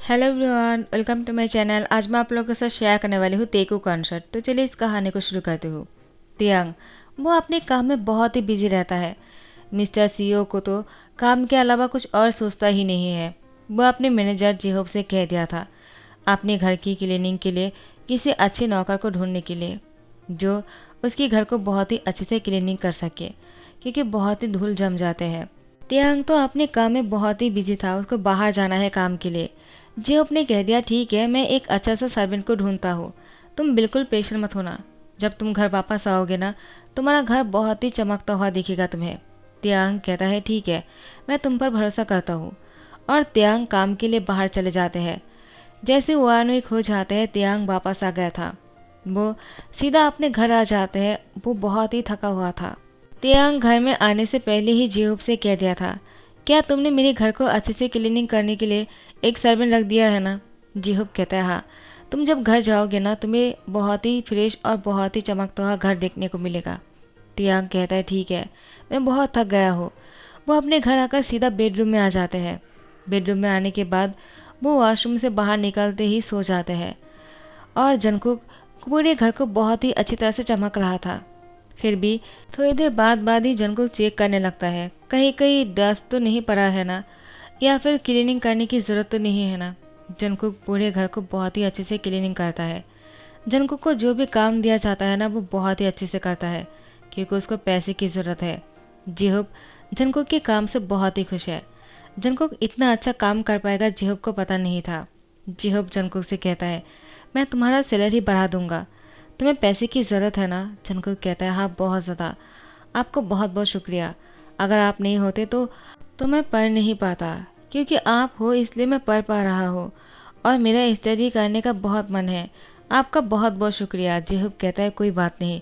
Hello everyone, welcome to my channel. आज मैं आप लोगों के साथ शेयर करने वाली हूँ तेकू कॉन्सर्ट। तो चलिए इस कहानी को शुरू करती हूँ। तियांग वो अपने काम में बहुत ही बिजी रहता है। मिस्टर सीईओ को तो काम के अलावा कुछ और सोचता ही नहीं है। वो अपने मैनेजर जिहोब से कह दिया था अपने घर की क्लीनिंग के लिए किसी अच्छे नौकर को ढूंढने के लिए जो उसके घर को बहुत ही अच्छे से क्लीनिंग कर सके, क्योंकि बहुत ही धूल जम जाते हैं। तियांग तो अपने काम में बहुत ही बिजी था, उसको बाहर जाना है काम के लिए। जियोप ने कह दिया ठीक है, मैं एक अच्छा सा सर्वेंट को ढूंढता हूँ, तुम बिल्कुल पेशेंट मत होना। जब तुम घर वापस आओगे ना, तुम्हारा घर बहुत ही चमकता हुआ दिखेगा तुम्हें। तियांग कहता है ठीक है, मैं तुम पर भरोसा करता हूँ। और तियांग काम के लिए बाहर चले जाते हैं। जैसे वानविक हो जाते हैं, तियांग वापस आ गया था। वो सीधा अपने घर आ जाते हैं। वो बहुत ही थका हुआ था। तियांग घर में आने से पहले ही जिहोब से कह दिया था क्या तुमने मेरे घर को अच्छे से क्लीनिंग करने के लिए एक सर्वेंट रख दिया है ना। जिहोब कहता है हाँ, तुम जब घर जाओगे ना, तुम्हें बहुत ही फ्रेश और बहुत ही चमकता हुआ घर देखने को मिलेगा। तियांग कहता है ठीक है, मैं बहुत थक गया हूँ। वो अपने घर आकर सीधा बेडरूम में आ जाते हैं। बेडरूम में आने के बाद वो वॉशरूम से बाहर निकलते ही सो जाते हैं। और जंगकुक पूरे घर को बहुत ही अच्छी तरह से चमक रहा था। फिर भी थोड़ी देर बाद ही जंगकुक चेक करने लगता है कहीं कहीं डस्ट तो नहीं पड़ा है ना, या फिर क्लीनिंग करने की ज़रूरत तो नहीं है ना। जंगकुक पूरे घर को बहुत ही अच्छे से क्लीनिंग करता है। जंगकुक को जो भी काम दिया जाता है ना, वो बहुत ही अच्छे से करता है, क्योंकि उसको पैसे की ज़रूरत है। जिहोब जंगकुक के काम से बहुत ही खुश है। जंगकुक इतना अच्छा काम कर पाएगा, जिहोब को पता नहीं था। जिहोब जंगकुक से कहता है मैं तुम्हारा सैलरी बढ़ा दूंगा, तुम्हें पैसे की ज़रूरत है ना। जंगकुक कहता है हाँ, बहुत ज़्यादा। आपको बहुत बहुत शुक्रिया। अगर आप नहीं होते तो मैं पढ़ नहीं पाता, क्योंकि आप हो इसलिए मैं पढ़ पा रहा हूँ और मेरा स्टडी करने का बहुत मन है। आपका बहुत बहुत शुक्रिया। जिहोब कहता है कोई बात नहीं,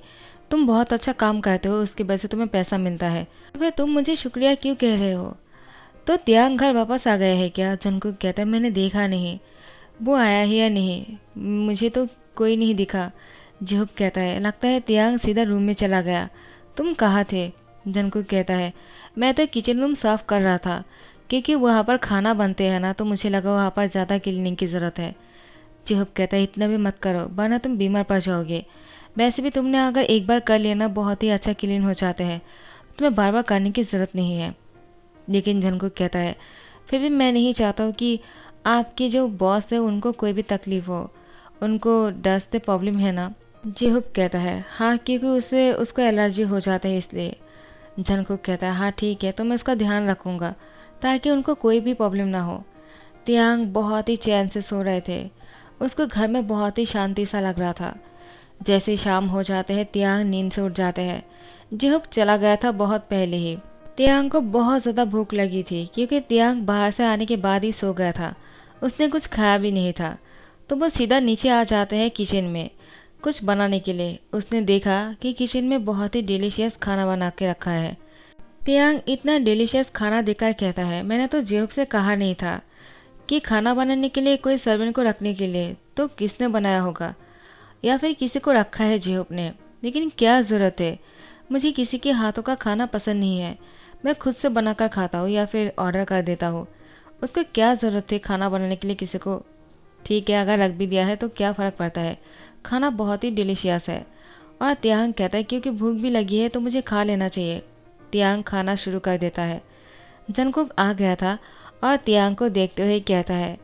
तुम बहुत अच्छा काम करते हो, उसकी वजह से तुम्हें पैसा मिलता है। तो तुम मुझे शुक्रिया क्यों कह रहे हो। तो तियांग घर वापस आ गए हैं क्या। जंगकुक कहता है मैंने देखा नहीं, वो आया ही या नहीं, मुझे तो कोई नहीं दिखा। जिहोब कहता है लगता है तियांग सीधा रूम में चला गया, तुम कहाँ थे। जंगकुक कहता है मैं तो किचन रूम साफ़ कर रहा था, क्योंकि वहाँ पर खाना बनते हैं ना, तो मुझे लगा वहाँ पर ज़्यादा क्लीनिंग की ज़रूरत है। जिहोब कहता है इतना भी मत करो, वरना तुम बीमार पड़ जाओगे। वैसे भी तुमने अगर एक बार कर लिया ना, बहुत ही अच्छा क्लीन हो जाते हैं, तुम्हें बार बार करने की ज़रूरत नहीं है। लेकिन जंगकुक कहता है फिर भी मैं नहीं चाहता हूँ कि आपके जो बॉस है उनको कोई भी तकलीफ़ हो, उनको डस्ट से प्रॉब्लम है ना। जिहुब कहता है हाँ, क्योंकि उसे उसको एलर्जी हो जाता है इसलिए। जंगकुक कहता है हाँ ठीक है, तो मैं इसका ध्यान रखूँगा ताकि उनको कोई भी प्रॉब्लम ना हो। तियांग बहुत ही चैन से सो रहे थे। उसको घर में बहुत ही शांति सा लग रहा था। जैसे ही शाम हो जाते हैं, तियांग नींद से उठ जाते हैं। जिहुब चला गया था बहुत पहले ही। तियांग को बहुत ज़्यादा भूख लगी थी, क्योंकि तियांग बाहर से आने के बाद ही सो गया था। उसने कुछ खाया भी नहीं था। तो वो सीधा नीचे आ जाते हैं किचन में कुछ बनाने के लिए। उसने देखा कि किचन में बहुत ही डिलीशियस खाना बना के रखा है। तियांग इतना डिलीशियस खाना देखकर कहता है मैंने तो जिहुब से कहा नहीं था कि खाना बनाने के लिए कोई सर्वेंट को रखने के लिए, तो किसने बनाया होगा, या फिर किसी को रखा है जिहोब ने। लेकिन क्या ज़रूरत है, मुझे किसी के हाथों का खाना पसंद नहीं है। मैं खुद से बनाकर खाता हूँ या फिर ऑर्डर कर देता हूँ। उसको क्या ज़रूरत है खाना बनाने के लिए किसी को। ठीक है, अगर रख भी दिया है तो क्या फ़र्क पड़ता है, खाना बहुत ही डिलीशियस है। और तियांग कहता है क्योंकि भूख भी लगी है तो मुझे खा लेना चाहिए। तियांग खाना शुरू कर देता है। जंगकुक आ गया था और तियांग को देखते हुए कहता है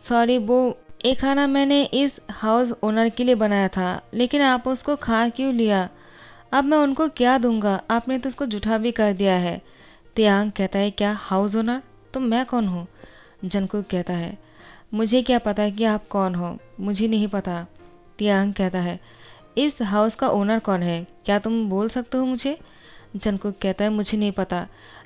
सॉरी, वो एक खाना मैंने इस हाउस ओनर के लिए बनाया था, लेकिन आप उसको खा क्यों लिया। अब मैं उनको क्या दूंगा, आपने तो उसको जूठा भी कर दिया है। तियांग कहता है क्या हाउस ओनर, तो मैं कौन हूँ। जंगकुक कहता है मुझे क्या पता कि आप कौन हो, मुझे नहीं पता। तियांग कहता है इस हाउस का ओनर कौन है, क्या तुम बोल सकते हो मुझे। जंगकुक कहता है मुझे नहीं पता,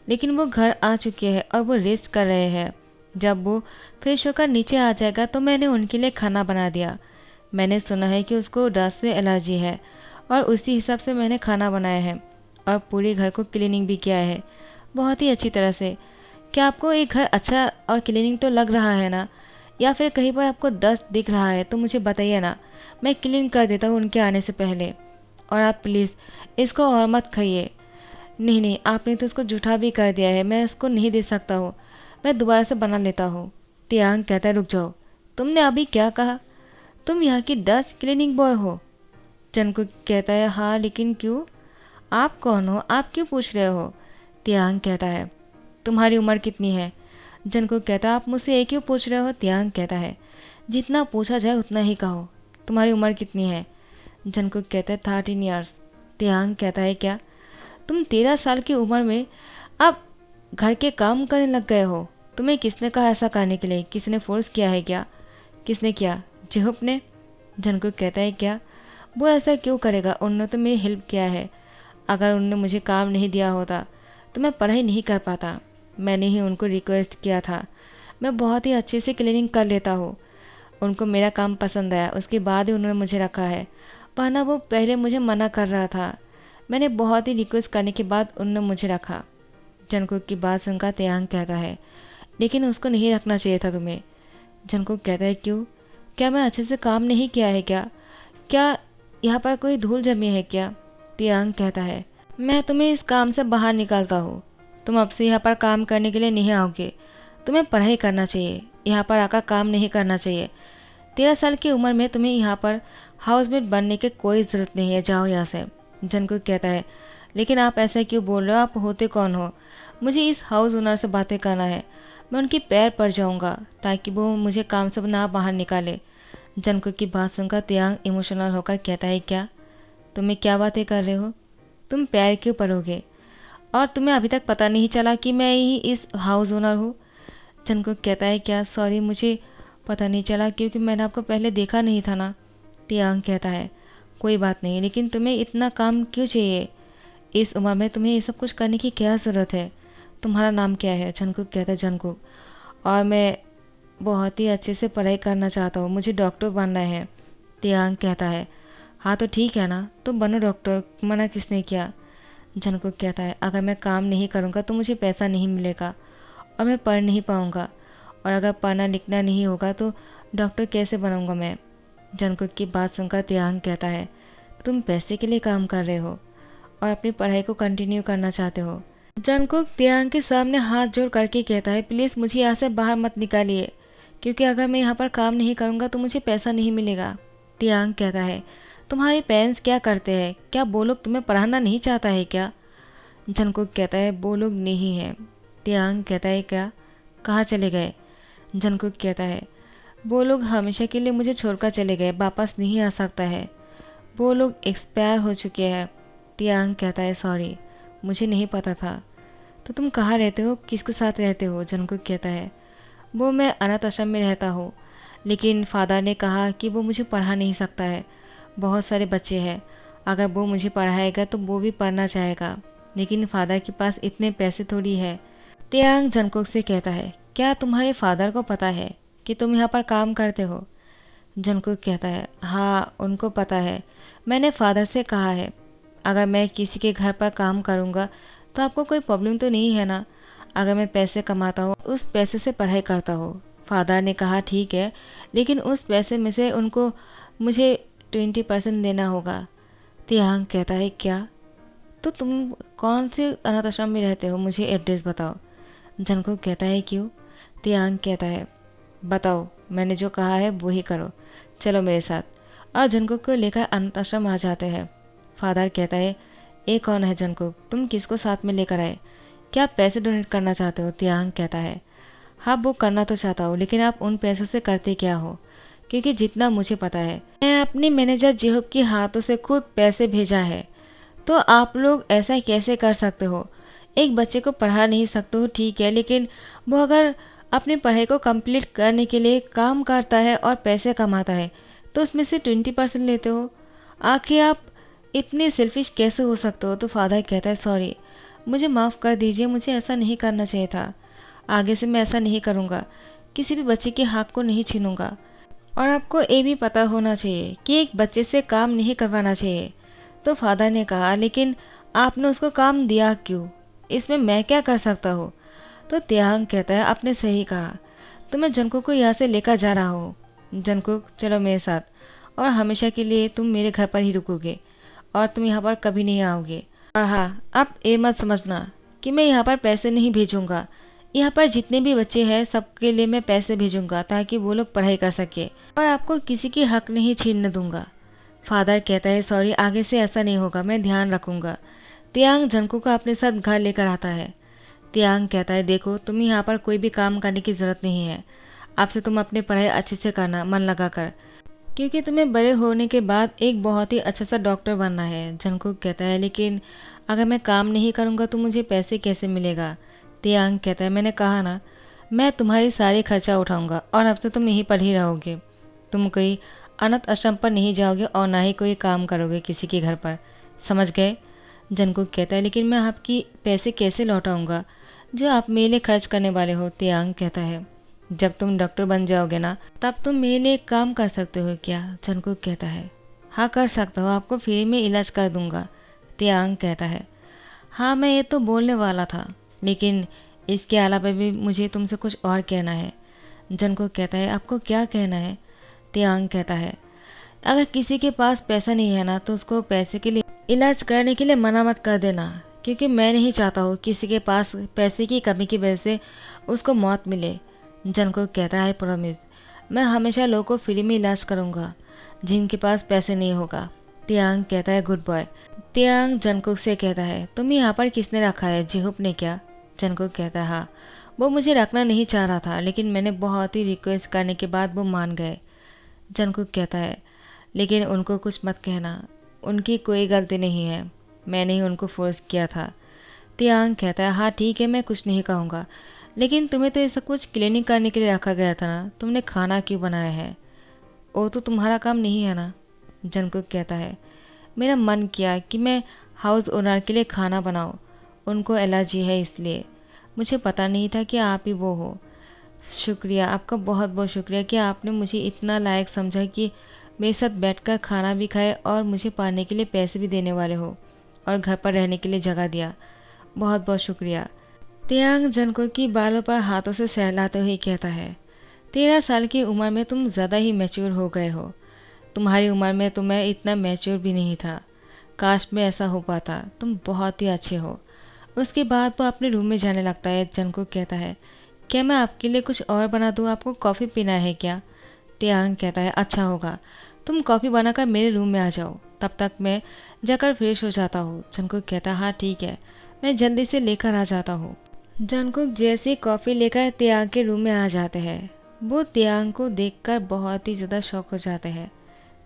लेकिन वो घर आ चुके हैं और वो रेस्ट कर रहे हैं। जब वो फ्रेश होकर नीचे आ जाएगा तो मैंने उनके लिए खाना बना दिया। मैंने सुना है कि उसको डस्ट से एलर्जी है और उसी हिसाब से मैंने खाना बनाया है और पूरे घर को क्लीनिंग भी किया है बहुत ही अच्छी तरह से। क्या आपको एक घर अच्छा और क्लीनिंग तो लग रहा है ना, या फिर कहीं पर आपको डस्ट दिख रहा है तो मुझे बताइए ना, मैं क्लीन कर देता हूँ उनके आने से पहले। और आप प्लीज़ इसको और मत खाइए। नहीं नहीं, आपने तो उसको जूठा भी कर दिया है, मैं उसको नहीं दे सकता हूँ, मैं दोबारा से बना लेता हूँ। तियांग कहता है रुक जाओ, तुमने अभी क्या कहा? तुम यहाँ की डस्ट क्लीनिंग बॉय हो? जंगकुक कहता है हाँ, लेकिन क्यों? आप कौन हो? आप क्यों पूछ रहे हो? तियांग कहता है तुम्हारी उम्र कितनी है? जंगकुक कहता है आप मुझसे ये क्यों पूछ रहे हो? तियांग कहता है जितना पूछा जाए उतना ही कहो। तुम्हारी उम्र कितनी है? जंगकुक कहता है 13 ईयर्स। तियांग कहता है क्या? तुम 13 साल की उम्र में अब घर के काम करने लग गए हो? तुम्हें किसने कहा ऐसा करने के लिए? किसी ने फोर्स किया है क्या? किसने किया? जिहुप ने। जंगकुक कहता है क्या? वो ऐसा क्यों करेगा? उन्होंने तो मेरी हेल्प किया है। अगर उन्होंने मुझे काम नहीं दिया होता तो मैं पढ़ाई नहीं कर पाता। मैंने ही उनको रिक्वेस्ट किया था। मैं बहुत ही अच्छे से क्लीनिंग कर लेता हूँ। उनको मेरा काम पसंद आया, उसके बाद ही उन्होंने मुझे रखा है, वरना वो पहले मुझे मना कर रहा था। मैंने बहुत ही रिक्वेस्ट करने के बाद उन्होंने मुझे रखा। जंगकुक की बात सुनकर तियांग कहता है लेकिन उसको नहीं रखना चाहिए था तुम्हें। जंगकुक कहता है क्यों? क्या मैं अच्छे से काम नहीं किया है क्या? क्या यहाँ पर कोई धूल जमी है क्या? तियांग कहता है मैं तुम्हें इस काम से बाहर निकालता हूँ। तुम अब से यहाँ पर काम करने के लिए नहीं आओगे। तुम्हें पढ़ाई करना चाहिए, यहाँ पर आकर काम नहीं करना चाहिए। 13 साल की उम्र में तुम्हें यहाँ पर हाउसमेट बनने की कोई ज़रूरत नहीं है, जाओ यहाँ से। जंगकुक कहता है लेकिन आप ऐसा क्यों बोल रहे हो? आप होते कौन हो? मुझे इस हाउस ओनर से बातें करना है। मैं उनके पैर पड़ जाऊंगा ताकि वो मुझे काम से ना बाहर निकाले। जंगकुक की बात सुनकर तियांग इमोशनल होकर कहता है क्या? तुम्हें क्या बातें कर रहे हो? तुम पैर क्यों पड़ोगे? और तुम्हें अभी तक पता नहीं चला कि मैं ही इस हाउस ओनर हूँ? जंगकुक कहता है क्या? सॉरी, मुझे पता नहीं चला क्योंकि मैंने आपको पहले देखा नहीं था ना। तियांग कहता है कोई बात नहीं, लेकिन तुम्हें इतना काम क्यों चाहिए? इस उम्र में तुम्हें ये सब कुछ करने की क्या ज़रूरत है? तुम्हारा नाम क्या है? जंगकुक कहता है जंगकुक, और मैं बहुत ही अच्छे से पढ़ाई करना चाहता हूँ, मुझे डॉक्टर बनना है। तियांग कहता है हाँ तो ठीक है ना, तुम बनो डॉक्टर, मना किसने किया? जंगकुक कहता है अगर मैं काम नहीं करूँगा तो मुझे पैसा नहीं मिलेगा और मैं पढ़ नहीं पाऊँगा, और अगर पढ़ना लिखना नहीं होगा तो डॉक्टर कैसे बनूँगा मैं? जंगकुक की बात सुनकर तियांग कहता है तुम पैसे के लिए काम कर रहे हो और अपनी पढ़ाई को कंटिन्यू करना चाहते हो। जंगकुक तियांग के सामने हाथ जोड़ करके कहता है प्लीज़ मुझे यहाँ से बाहर मत निकालिए, क्योंकि अगर मैं यहाँ पर काम नहीं करूँगा तो मुझे पैसा नहीं मिलेगा। तियांग कहता है तुम्हारे पेरेंट्स क्या करते हैं? क्या वो लोग तुम्हें पढ़ाना नहीं चाहता है क्या? जंगकुक कहता है वो लोग नहीं है। तियांग कहता है क्या? कहाँ चले गए? जंगकुक कहता है वो लोग हमेशा के लिए मुझे छोड़कर चले गए, वापस नहीं आ सकता है। वो लोग एक्सपायर हो चुके हैं। तियांग कहता है सॉरी, मुझे नहीं पता था। तो तुम कहाँ रहते हो? किसके साथ रहते हो? जंगकुक कहता है वो मैं अनाथ आश्रम में रहता हूँ, लेकिन फादर ने कहा कि वो मुझे पढ़ा नहीं सकता है। बहुत सारे बच्चे हैं, अगर वो मुझे पढ़ाएगा तो वो भी पढ़ना चाहेगा, लेकिन फादर के पास इतने पैसे थोड़ी है। तियांग जंगकुक से कहता है क्या तुम्हारे फादर को पता है कि तुम यहाँ पर काम करते हो? जंगकुक कहता है हाँ उनको पता है, मैंने फादर से कहा है अगर मैं किसी के घर पर काम करूँगा तो आपको कोई प्रॉब्लम तो नहीं है ना? अगर मैं पैसे कमाता हूँ उस पैसे से पढ़ाई करता हूँ। फादर ने कहा ठीक है, लेकिन उस पैसे में से उनको मुझे 20% देना होगा। तियांग कहता है क्या? तो तुम कौन से अनाथ आश्रम में रहते हो? मुझे एड्रेस बताओ। जंगकुक कहता है क्यों? तियांग कहता है बताओ, मैंने जो कहा है वो ही करो, चलो मेरे साथ। और जंगकुक को लेकर अनाथ आश्रम आ जाते हैं। फादर कहता है ये कौन है जंगकुक? तुम किसको साथ में लेकर आए? क्या आप पैसे डोनेट करना चाहते हो? तियांग कहता है हाँ वो करना तो चाहता हूँ, लेकिन आप उन पैसों से करते क्या हो? क्योंकि जितना मुझे पता है मैं अपने मैनेजर जिहुप के हाथों से खुद पैसे भेजा है, तो आप लोग ऐसा कैसे कर सकते हो? एक बच्चे को पढ़ा नहीं सकते हो ठीक है, लेकिन वो अगर अपनी पढ़ाई को कंप्लीट करने के लिए काम करता है और पैसे कमाता है तो उसमें से 20% लेते हो। आखिर आप इतने सेल्फिश कैसे हो सकते हो? तो फादर कहता है सॉरी, मुझे माफ़ कर दीजिए, मुझे ऐसा नहीं करना चाहिए था। आगे से मैं ऐसा नहीं करूँगा, किसी भी बच्चे के हक को नहीं छीनूंगा। और आपको ये भी पता होना चाहिए कि एक बच्चे से काम नहीं करवाना चाहिए। तो फादर ने कहा लेकिन आपने उसको काम दिया क्यों? इसमें मैं क्या कर सकता हूँ? तो तियांग कहता है आपने सही कहा, तो मैं जंगकुक को यहाँ से लेकर जा रहा हूँ। जंगकुक चलो मेरे साथ, और हमेशा के लिए तुम मेरे घर पर ही रुकोगे और तुम यहाँ पर कभी नहीं आओगे। और हाँ, आप ये मत समझना कि मैं यहाँ पर पैसे नहीं भेजूँगा, यहाँ पर जितने भी बच्चे हैं सबके लिए मैं पैसे भेजूंगा ताकि वो लोग पढ़ाई कर सके और आपको किसी की हक नहीं छीनने दूंगा। फादर कहता है सॉरी, आगे से ऐसा नहीं होगा, मैं ध्यान रखूंगा। तियांग जंगकुक को अपने साथ घर लेकर आता है। तियांग कहता है देखो, तुम्हें यहाँ पर कोई भी काम करने की ज़रूरत नहीं है। आपसे तुम अपनी पढ़ाई अच्छे से करना, मन लगा कर, क्योंकि तुम्हें बड़े होने के बाद एक बहुत ही अच्छा सा डॉक्टर बनना है। जंगकुक कहता है लेकिन अगर मैं काम नहीं करूँगा तो मुझे पैसे कैसे मिलेगा। तियांग कहता है मैंने कहा ना, मैं तुम्हारी सारी खर्चा उठाऊंगा और अब से तुम यहीं पर ही रहोगे। तुम कोई अनाथ आश्रम पर नहीं जाओगे और ना ही कोई काम करोगे किसी के घर पर, समझ गए। जंगकुक कहता है लेकिन मैं आपकी पैसे कैसे लौटाऊंगा जो आप मेरे लिए खर्च करने वाले हो। तियांग कहता है जब तुम डॉक्टर बन जाओगे ना तब तुम मेरे लिए काम कर सकते हो क्या। जंगकुक कहता है हाँ कर सकता हो, आपको फ्री में इलाज कर दूंगा। तियांग कहता है हाँ मैं ये तो बोलने वाला था, लेकिन इसके अलावा भी मुझे तुमसे कुछ और कहना है। जंगकुक कहता है आपको क्या कहना है। तियांग कहता है अगर किसी के पास पैसा नहीं है ना तो उसको पैसे के लिए इलाज करने के लिए मना मत कर देना, क्योंकि मैं नहीं चाहता हूँ किसी के पास पैसे की कमी की वजह से उसको मौत मिले। जंगकुक कहता है प्रॉमिस, मैं हमेशा लोगों को फ्री में इलाज करूँगा जिनके पास पैसे नहीं होगा। तियांग कहता है गुड बॉय। तियांग जंगकुक से कहता है तुम्हें यहाँ पर किसने रखा है, जिहुप ने क्या। जंगकुक कहता है हाँ, वो मुझे रखना नहीं चाह रहा था लेकिन मैंने बहुत ही रिक्वेस्ट करने के बाद वो मान गए। जंगकुक कहता है लेकिन उनको कुछ मत कहना, उनकी कोई गलती नहीं है, मैंने ही उनको फोर्स किया था। तियांग कहता है हाँ ठीक है, मैं कुछ नहीं कहूँगा, लेकिन तुम्हें तो ये सब कुछ क्लीनिंग करने के लिए रखा गया था ना, तुमने खाना क्यों बनाया है, वो तो तुम्हारा काम नहीं है ना। जंगकुक कहता है मेरा मन किया कि मैं हाउस ओनर के लिए खाना बनाऊं, उनको एलर्जी है इसलिए, मुझे पता नहीं था कि आप ही वो हो। शुक्रिया, आपका बहुत बहुत शुक्रिया कि आपने मुझे इतना लायक समझा कि मेरे साथ बैठकर खाना भी खाए और मुझे पढ़ने के लिए पैसे भी देने वाले हो और घर पर रहने के लिए जगह दिया, बहुत बहुत शुक्रिया। तियांग जंगकुक की बालों पर हाथों से सहलाते हुए कहता है 13 साल की उम्र में तुम ज़्यादा ही मैच्योर हो गए हो, तुम्हारी उम्र में तो मैं इतना मैच्योर भी नहीं था, काश में ऐसा हो पाता, तुम बहुत ही अच्छे हो। उसके बाद वो अपने रूम में जाने लगता है। जंगकुक कहता है क्या मैं आपके लिए कुछ और बना दूँ, आपको कॉफ़ी पीना है क्या। तियांग कहता है अच्छा होगा, तुम कॉफ़ी बनाकर मेरे रूम में आ जाओ, तब तक मैं जाकर फ्रेश हो जाता हूँ। जंगकुक कहता है हाँ ठीक है, मैं जल्दी से लेकर आ जाता हूँ। जंगकुक जैसे कॉफ़ी लेकर तियांग के रूम में आ जाते हैं, वो तियांग को देखकर बहुत ही ज़्यादा शॉक हो जाते हैं।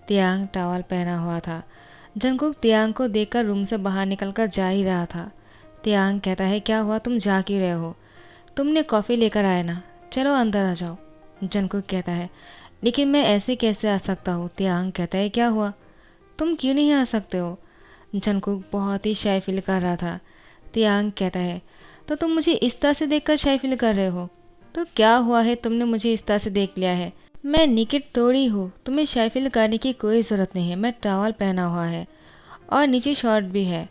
तियांग टॉवल पहना हुआ था। जंगकुक तियांग को देखकर रूम से बाहर निकलकर जा ही रहा था। तियांग कहता है क्या हुआ, तुम जा क्यों रहे हो, तुमने कॉफ़ी लेकर आए ना, चलो अंदर आ जाओ। जंगकुक कहता है लेकिन मैं ऐसे कैसे आ सकता हूँ। तियांग कहता है क्या हुआ, तुम क्यों नहीं आ सकते हो। जंगकुक बहुत ही शाय फील कर रहा था। तियांग कहता है तो तुम मुझे इस तरह से देखकर शाय फील कर रहे हो, तो क्या हुआ है, तुमने मुझे इस तरह से देख लिया है, मैं निकट थोड़ी हूँ, तुम्हें शाय फील करने की कोई ज़रूरत नहीं है, मैं टॉवल पहना हुआ है और नीचे शॉर्ट भी है।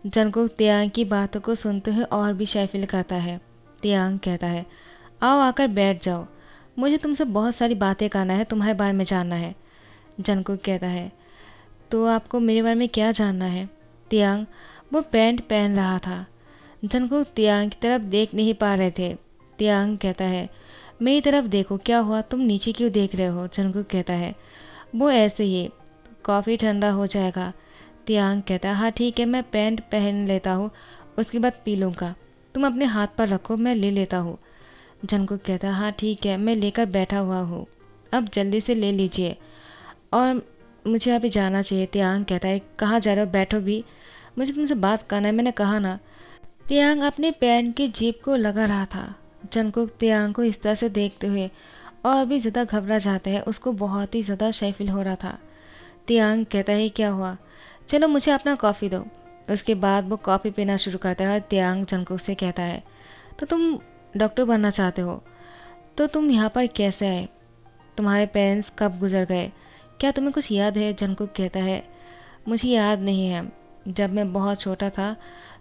जंगकुक तियांग की बातों को सुनते हुए और भी शाय फील करता है। तियांग कहता है आओ आकर बैठ जाओ, मुझे तुमसे बहुत सारी बातें करना है, तुम्हारे बारे में जानना है। जंगकुक कहता है तो आपको मेरे बारे में क्या जानना है। तियांग वो पैंट पहन रहा था। जंगकुक तियांग की तरफ देख नहीं पा रहे थे। तियांग कहता है मेरी तरफ देखो, क्या हुआ, तुम नीचे क्यों देख रहे हो। जंगकुक कहता है वो ऐसे ही, कॉफ़ी ठंडा हो जाएगा। तियांग कहता है हाँ ठीक है, मैं पैंट पहन लेता हूँ, उसके बाद पी लूँगा, तुम अपने हाथ पर रखो, मैं ले लेता हूँ। जंगकुक कहता है हाँ ठीक है, मैं लेकर बैठा हुआ हूँ, अब जल्दी से ले लीजिए और मुझे अभी जाना चाहिए। तियांग कहता है कहाँ जा रहे हो, बैठो भी, मुझे तुमसे बात करना है, मैंने कहा ना। तियांग अपने पैंट की जेब को लगा रहा था। जंगकुक तियांग को इस तरह से देखते हुए और भी ज़्यादा घबरा जाता है, उसको बहुत ही ज़्यादा शाय फील हो रहा था। तियांग कहता है क्या हुआ, चलो मुझे अपना कॉफ़ी दो। उसके बाद वो कॉफ़ी पीना शुरू करता है और तियांग जंगकुक से कहता है तो तुम डॉक्टर बनना चाहते हो, तो तुम यहाँ पर कैसे आए, तुम्हारे पेरेंट्स कब गुजर गए, क्या तुम्हें कुछ याद है। जंगकुक कहता है मुझे याद नहीं है, जब मैं बहुत छोटा था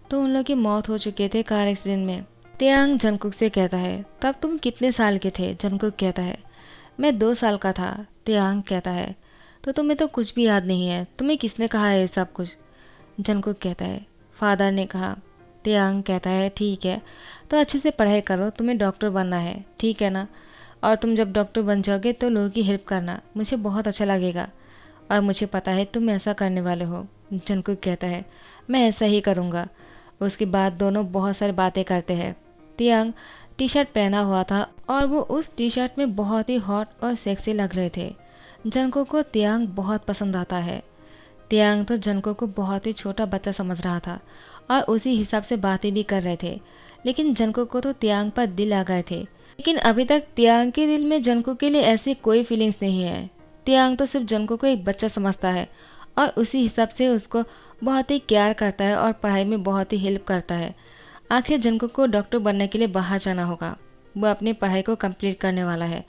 तो उन लोगों की मौत हो चुके थे कार एक्सीडेंट में। तियांग जंगकुक से कहता है तब तुम कितने साल के थे। जंगकुक कहता है मैं 2 साल का था। तियांग कहता है तो तुम्हें तो कुछ भी याद नहीं है, तुम्हें किसने कहा है ये सब कुछ। जंगकुक कहता है फादर ने कहा। तियांग कहता है ठीक है, तो अच्छे से पढ़ाई करो, तुम्हें डॉक्टर बनना है, ठीक है ना? और तुम जब डॉक्टर बन जाओगे तो लोगों की हेल्प करना, मुझे बहुत अच्छा लगेगा और मुझे पता है तुम ऐसा करने वाले हो। जंगकुक कहता है मैं ऐसा ही करूँगा। उसके बाद दोनों बहुत सारी बातें करते हैं। तियांग टी शर्ट पहना हुआ था और वो उस टी शर्ट में बहुत ही हॉट और सेक्सी लग रहे थे। जंगकुक को तियांग बहुत पसंद आता है। तियांग तो जंगकुक को बहुत ही छोटा बच्चा समझ रहा था और उसी हिसाब से बातें भी कर रहे थे, लेकिन जंगकुक को तो तियांग पर दिल आ गए थे। लेकिन अभी तक तियांग के दिल में जंगकुक के लिए ऐसी कोई फीलिंग्स नहीं है। तियांग तो सिर्फ जंगकुक को एक बच्चा समझता है और उसी हिसाब से उसको बहुत ही केयर करता है और पढ़ाई में बहुत ही हेल्प करता है। आखिर जंगकुक को डॉक्टर बनने के लिए बाहर जाना होगा। वो अपनी पढ़ाई को कंप्लीट करने वाला है।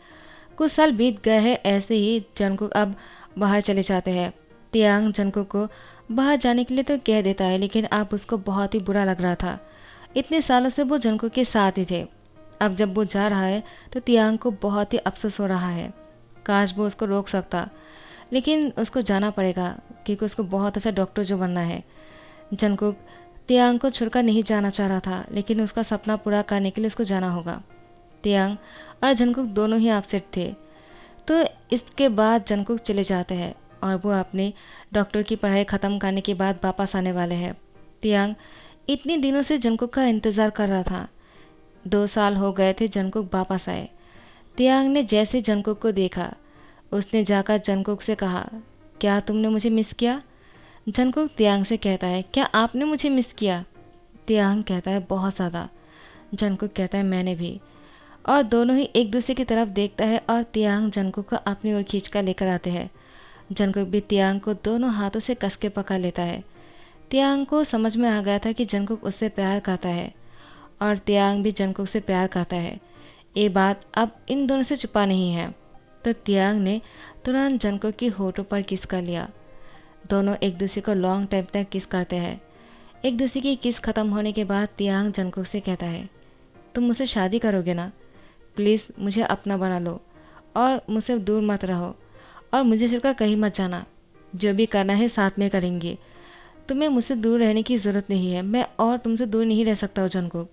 कुछ साल बीत गए हैं, ऐसे ही जंगकुक अब बाहर चले जाते हैं। तियांग जंगकुक को बाहर जाने के लिए तो कह देता है, लेकिन अब उसको बहुत ही बुरा लग रहा था। इतने सालों से वो जंगकुक के साथ ही थे। अब जब वो जा रहा है तो तियांग को बहुत ही अफसोस हो रहा है। काश वो उसको रोक सकता, लेकिन उसको जाना पड़ेगा क्योंकि उसको बहुत अच्छा डॉक्टर जो बनना है। जंगकुक तियांग को छोड़कर नहीं जाना चाह रहा था, लेकिन उसका सपना पूरा करने के लिए उसको जाना होगा। तियांग और जंगकुक दोनों ही अपसेट थे। तो इसके बाद जंगकुक चले जाते हैं और वो अपने डॉक्टर की पढ़ाई ख़त्म करने के बाद वापस आने वाले हैं। तियांग इतने दिनों से जंगकुक का इंतज़ार कर रहा था। 2 साल हो गए थे जंगकुक वापस आए। तियांग ने जैसे जंगकुक को देखा, उसने जाकर जंगकुक से कहा क्या तुमने मुझे मिस किया? जंगकुक तियांग से कहता है क्या आपने मुझे मिस किया? तियांग कहता है बहुत ज़्यादा। जंगकुक कहता है मैंने भी। और दोनों ही एक दूसरे की तरफ देखता है और तियांग जंगकुक को अपनी ओर खींच कर लेकर आते हैं। जंगकुक भी तियांग को दोनों हाथों से कस के पकड़ लेता है। तियांग को समझ में आ गया था कि जंगकुक उससे प्यार करता है और तियांग भी जंगकुक से प्यार करता है। ये बात अब इन दोनों से छुपा नहीं है। तो तियांग ने तुरंत जंगकुक की होठों पर किस कर लिया। दोनों एक दूसरे को लॉन्ग टाइम तक किस करते हैं। एक दूसरे की किस ख़त्म होने के बाद तियांग जंगकुक से कहता है तुम मुझसे शादी करोगे ना? प्लीज़ मुझे अपना बना लो और मुझसे दूर मत रहो और मुझे छोड़कर कहीं मत जाना। जो भी करना है साथ में करेंगे। तुम्हें मुझसे दूर रहने की ज़रूरत नहीं है, मैं और तुमसे दूर नहीं रह सकता हूँ जंगकुक।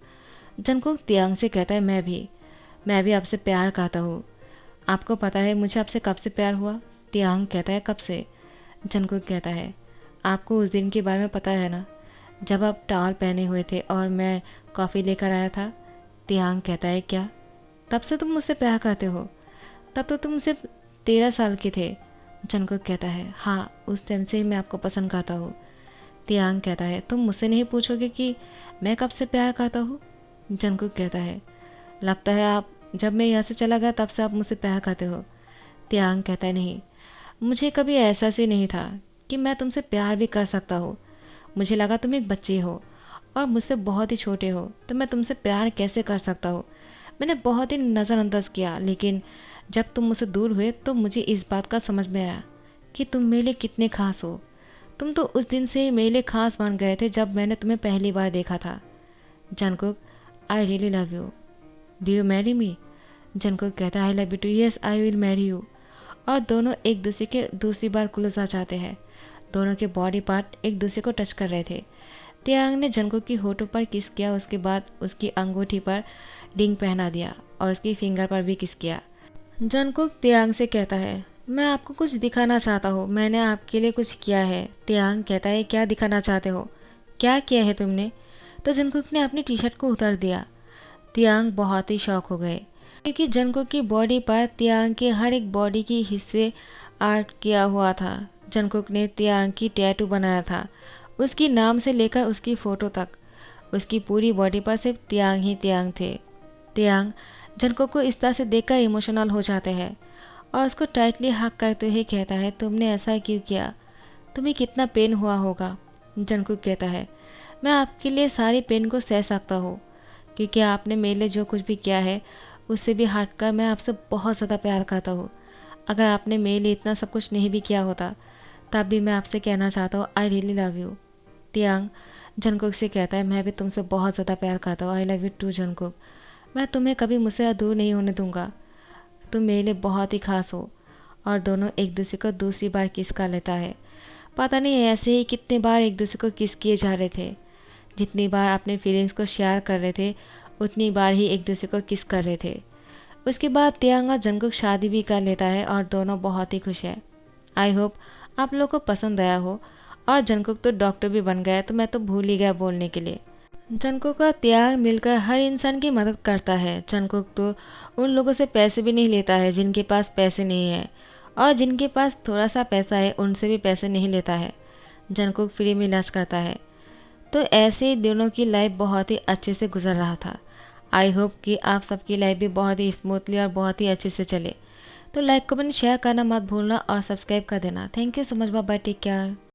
जंगकुक तियांग से कहता है मैं भी आपसे प्यार करता हूँ। आपको पता है मुझे आपसे कब से प्यार हुआ? तियांग कहता है कब से? जंगकुक कहता है आपको उस दिन के बारे में पता है ना, जब आप टॉवल पहने हुए थे और मैं कॉफ़ी लेकर आया था? तियांग कहता है क्या तब से तुम मुझसे प्यार करते हो? तब तो तुम सिर्फ 13 साल के थे। जंगकुक कहता है हाँ, उस टाइम से ही मैं आपको पसंद करता हूँ। तियांग कहता है तुम मुझसे नहीं पूछोगे कि मैं कब से प्यार करता हूँ? जंगकुक कहता है लगता है आप जब मैं यहाँ से चला गया तब से आप मुझसे प्यार करते हो। तियांग कहता है नहीं, मुझे कभी ऐसा से नहीं था कि मैं तुमसे प्यार भी कर सकता हूँ। मुझे लगा तुम एक बच्चे हो और मुझसे बहुत ही छोटे हो, तो मैं तुमसे प्यार कैसे कर सकता हूँ। मैंने बहुत ही नज़रअंदाज किया, लेकिन जब तुम मुझसे दूर हुए तो मुझे इस बात का समझ में आया कि तुम मेरे लिए कितने खास हो। तुम तो उस दिन से मेरे लिए खास बन गए थे जब मैंने तुम्हें पहली बार देखा था। Jungkook I really love you, do you marry me? Jungkook कहता है I love you too, yes I will marry you. और दोनों एक दूसरे के दूसरी बार क्लोज आ जाते हैं। दोनों के बॉडी पार्ट एक दूसरे को टच कर रहे थे। तियांग ने जंगकुक की होठों पर किस किया, उसके बाद उसकी अंगूठी पर रिंग पहना दिया और उसकी फिंगर पर भी किस किया। जंगकुक तियांग से कहता है मैं आपको कुछ दिखाना चाहता हूँ, मैंने आपके लिए कुछ किया है। तियांग कहता है क्या दिखाना चाहते हो, क्या किया है तुमने? तो जंगकुक ने अपनी टी शर्ट को उतार दिया। तियांग बहुत ही शौक हो गए क्योंकि जंगकुक की बॉडी पर तियांग के हर एक बॉडी के हिस्से आर्ट किया हुआ था। जंगकुक ने तियांग की टैटू बनाया था, उसकी नाम से लेकर उसकी फ़ोटो तक। उसकी पूरी बॉडी पर सिर्फ तियांग ही तियांग थे। तियांग जंगकुक को इस तरह से देखकर इमोशनल हो जाते हैं और उसको टाइटली हक करते हुए कहता है तुमने ऐसा क्यों किया, तुम्हें कितना पेन हुआ होगा। जंगकुक कहता है मैं आपके लिए सारी पेन को सह सकता हूँ क्योंकि आपने मेरे लिए जो कुछ भी किया है उससे भी हटकर मैं आपसे बहुत ज़्यादा प्यार करता हूँ। अगर आपने मेरे लिए इतना सब कुछ नहीं भी किया होता तब भी मैं आपसे कहना चाहता हूँ आई रियली लव यू। तियांग जंगकुक से कहता है मैं भी तुमसे बहुत ज़्यादा प्यार करता हूँ, I love you too Jungkook. मैं तुम्हें कभी मुझसे दूर नहीं होने दूंगा, तुम मेरे लिए बहुत ही खास हो। और दोनों एक दूसरे को दूसरी बार किस कर लेता है। पता नहीं ऐसे ही कितने बार एक दूसरे को किस किए जा रहे थे। जितनी बार अपने फीलिंग्स को शेयर कर रहे थे उतनी बार ही एक दूसरे को किस कर रहे थे। उसके बाद तेयंग और जंगकुक शादी भी कर लेता है और दोनों बहुत ही खुश है। आई होप आप लोगों को पसंद आया हो। और जंगकुक तो डॉक्टर भी बन गया, तो मैं तो भूल ही गया बोलने के लिए। जंगकुक का त्याग मिलकर हर इंसान की मदद करता है। जंगकुक तो उन लोगों से पैसे भी नहीं लेता है जिनके पास पैसे नहीं है, और जिनके पास थोड़ा सा पैसा है उनसे भी पैसे नहीं लेता है। जंगकुक फ्री में इलाज करता है। तो ऐसे ही दोनों की लाइफ बहुत ही अच्छे से गुजर रहा था। आई होप कि आप सबकी लाइफ भी बहुत ही स्मूथली और बहुत ही अच्छे से चले। तो लाइक कमेंट शेयर करना मत भूलना और सब्सक्राइब कर देना। Thank you so much, bye bye, take care.